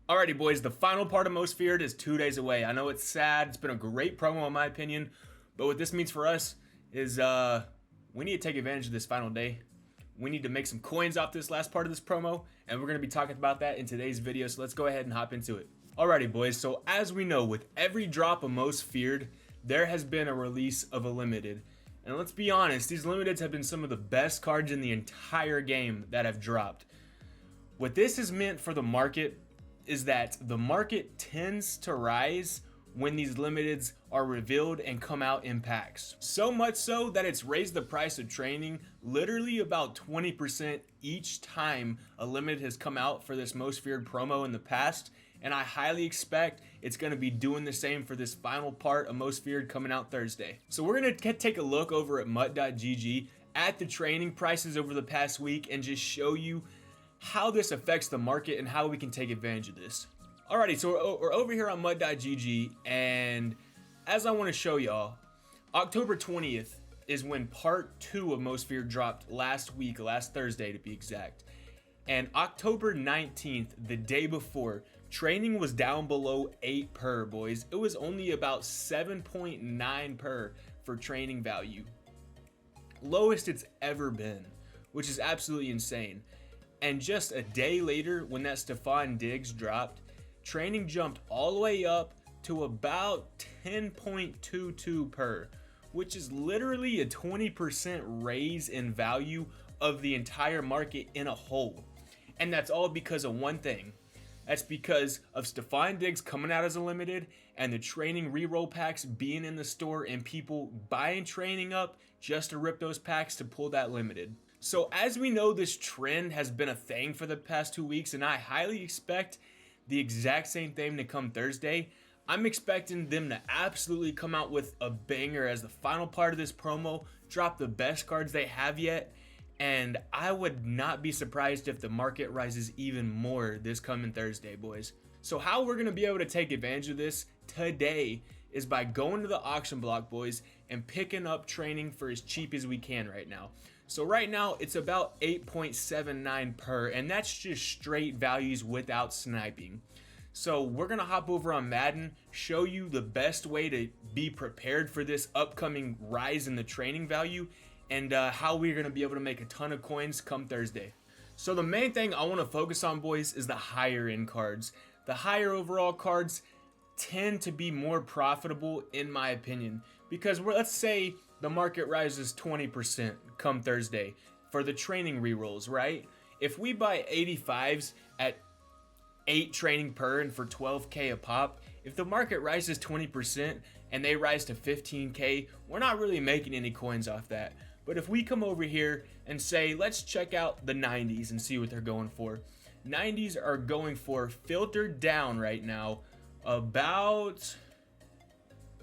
Alrighty, boys, the final part of Most Feared is 2 days away. I know it's sad. It's been a great promo in my opinion, but what this means for us is we need to take advantage of this final day. We need to make some coins off this last part of this promo, and we're going to be talking about that in today's video, so let's go ahead and hop into it. Alrighty, boys, so as we know, with every drop of Most Feared, there has been a release of a limited. And let's be honest, these limiteds have been some of the best cards in the entire game that have dropped. What this has meant for the market is that the market tends to rise when these limiteds are revealed and come out in packs. So much so that it's raised the price of training literally about 20% each time a limited has come out for this Most Feared promo in the past, and I highly expect it's going to be doing the same for this final part of Most Feared coming out Thursday. So we're going to take a look over at totw at the training prices over the past week and just show you how this affects the market and how we can take advantage of this. Alrighty, so we're over here on totw, and as I want to show y'all, October 20th is when part 2 of Most Feared dropped last Thursday to be exact. And October 19th, the day before, training was down below 8 per, boys. It was only about 7.9 per for training value. Lowest it's ever been, which is absolutely insane. And just a day later, when that Stephon Diggs dropped, training jumped all the way up to about 10.22 per, which is literally a 20% raise in value of the entire market in a whole. And that's all because of one thing. That's because of Stephon Diggs coming out as a limited and the training reroll packs being in the store and people buying training up just to rip those packs to pull that limited. So as we know, this trend has been a thing for the past 2 weeks, and I highly expect the exact same thing to come Thursday. I'm expecting them to absolutely come out with a banger as the final part of this promo, drop the best cards they have yet, and I would not be surprised if the market rises even more this coming Thursday, boys. So how we're going to be able to take advantage of this today is by going to the auction block, boys, and picking up training for as cheap as we can right now. So right now it's about 8.79 per, and that's just straight values without sniping. So we're gonna hop over on Madden, show you the best way to be prepared for this upcoming rise in the training value, and how we're gonna be able to make a ton of coins come Thursday. So the main thing I want to focus on, boys, is the higher end cards. The higher overall cards tend to be more profitable in my opinion, because let's say the market rises 20% come Thursday for the training rerolls, right? If we buy 85s at 8 training per and for 12k a pop, if the market rises 20% and they rise to 15k, we're not really making any coins off that. But if we come over here and say, let's check out the 90s and see what they're going for. 90s are going for, filtered down right now, about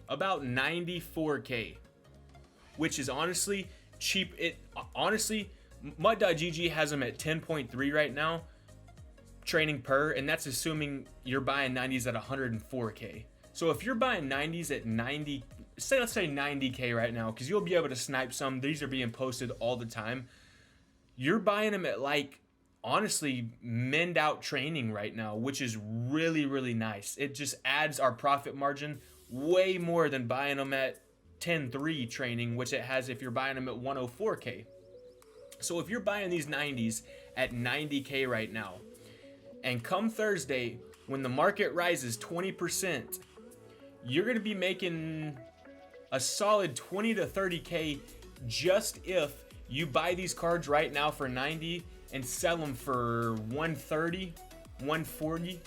94k, which is honestly cheap. Mud.gg has them at 10.3 right now training per, and that's assuming you're buying 90s at 104k. So if you're buying 90s at 90, let's say 90k right now, because you'll be able to snipe some, these are being posted all the time, you're buying them at, like, honestly, mend out training right now, which is really, really nice. It just adds our profit margin way more than buying them at 10.3 training, which it has if you're buying them at 104k. So if you're buying these 90s at 90k right now, and come Thursday when the market rises 20%, you're going to be making a solid 20 to 30k just if you buy these cards right now for 90 and sell them for 130, 140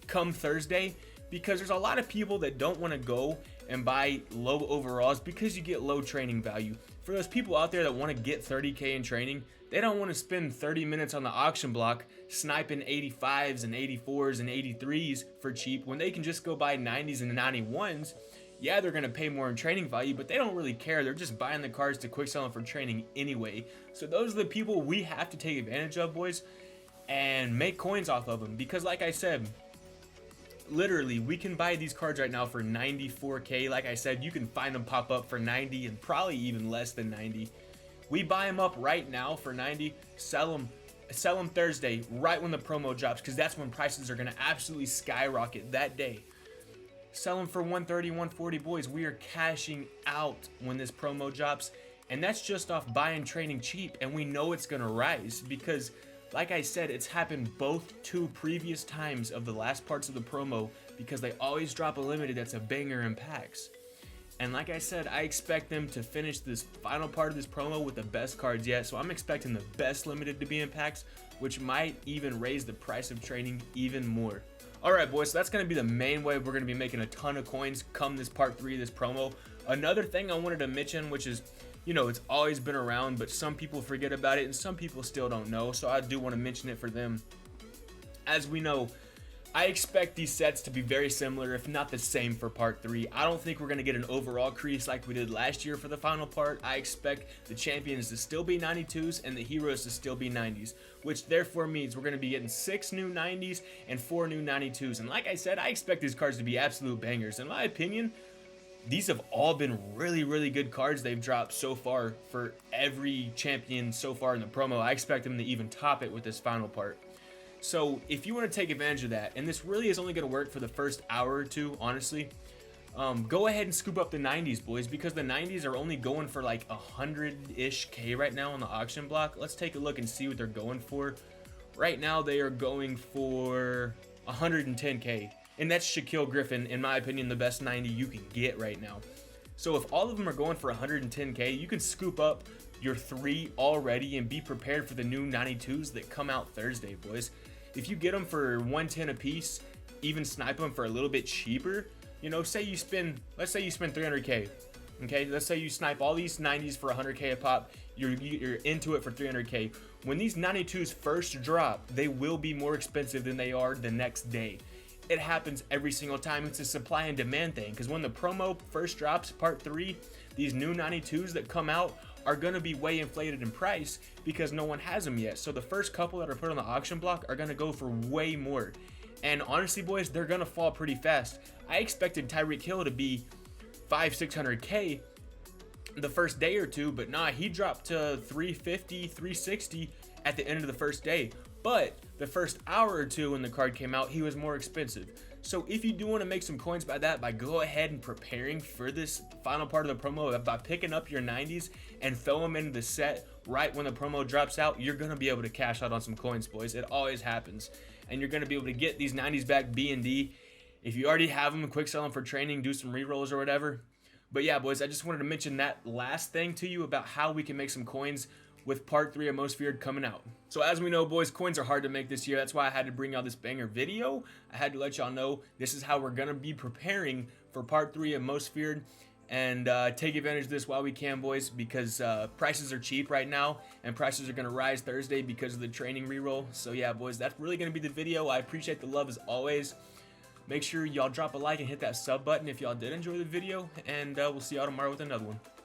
come Thursday, because there's a lot of people that don't want to go and buy low overalls because you get low training value. For those people out there that want to get 30k in training, they don't want to spend 30 minutes on the auction block sniping 85s and 84s and 83s for cheap when they can just go buy 90s and 91s. Yeah, they're going to pay more in training value, but they don't really care. They're just buying the cards to quick sell them for training anyway. So those are the people we have to take advantage of, boys, and make coins off of them. Because like I said, literally, we can buy these cards right now for 94k. Like I said, you can find them pop up for 90 and probably even less than 90. We buy them up right now for 90, sell them Sell them Thursday, right when the promo drops, because that's when prices are going to absolutely skyrocket that day. Sell them for 130, 140, boys. We are cashing out when this promo drops, and that's just off buying training cheap, and we know it's going to rise because, like I said, it's happened both two previous times of the last parts of the promo because they always drop a limited that's a banger in packs. And like I said, I expect them to finish this final part of this promo with the best cards yet. So I'm expecting the best limited to be in packs, which might even raise the price of training even more. Alright boys, so that's going to be the main way we're going to be making a ton of coins come this part 3 of this promo. Another thing I wanted to mention, which is, you know, it's always been around, but some people forget about it and some people still don't know. So I do want to mention it for them. As we know, I expect these sets to be very similar, if not the same, for part 3. I don't think we're going to get an overall crease like we did last year for the final part. I expect the champions to still be 92s and the heroes to still be 90s, which therefore means we're going to be getting 6 new 90s and 4 new 92s. And like I said, I expect these cards to be absolute bangers. In my opinion, these have all been really, really good cards they've dropped so far for every champion so far in the promo. I expect them to even top it with this final part. So if you want to take advantage of that, and this really is only going to work for the first hour or two, honestly, go ahead and scoop up the 90s, boys, because the 90s are only going for like 100-ish K right now on the auction block. Let's take a look and see what they're going for. Right now, they are going for 110K, and that's Shaquille Griffin, in my opinion, the best 90 you can get right now. So if all of them are going for 110K, you can scoop up your 3 already and be prepared for the new 92s that come out Thursday, boys. If you get them for 110 a piece, even snipe them for a little bit cheaper, you know, let's say you spend 300K. Okay, let's say you snipe all these 90s for 100K a pop. You're into it for 300K. When these 92s first drop, they will be more expensive than they are the next day. It happens every single time. It's a supply and demand thing, because when the promo first drops, part 3, these new 92s that come out are going to be way inflated in price because no one has them yet. So the first couple that are put on the auction block are going to go for way more. And honestly, boys, they're going to fall pretty fast. I expected Tyreek Hill to be 500-600K the first day or two, but nah, he dropped to 350, 360 at the end of the first day. But the first hour or two when the card came out, he was more expensive. So if you do want to make some coins by that, by go ahead and preparing for this final part of the promo, by picking up your 90s and throw them into the set right when the promo drops out, you're going to be able to cash out on some coins, boys. It always happens. And you're going to be able to get these 90s back B and D. If you already have them, quick sell them for training, do some rerolls or whatever. But yeah, boys, I just wanted to mention that last thing to you about how we can make some coins with part 3 of Most Feared coming out. So as we know, boys, coins are hard to make this year. That's why I had to bring out this banger video. I had to let y'all know this is how we're gonna be preparing for part 3 of Most Feared, and take advantage of this while we can, boys, because prices are cheap right now and prices are gonna rise Thursday because of the training reroll. So yeah, boys, that's really gonna be the video. I appreciate the love as always. Make sure y'all drop a like and hit that sub button if y'all did enjoy the video, and we'll see y'all tomorrow with another one.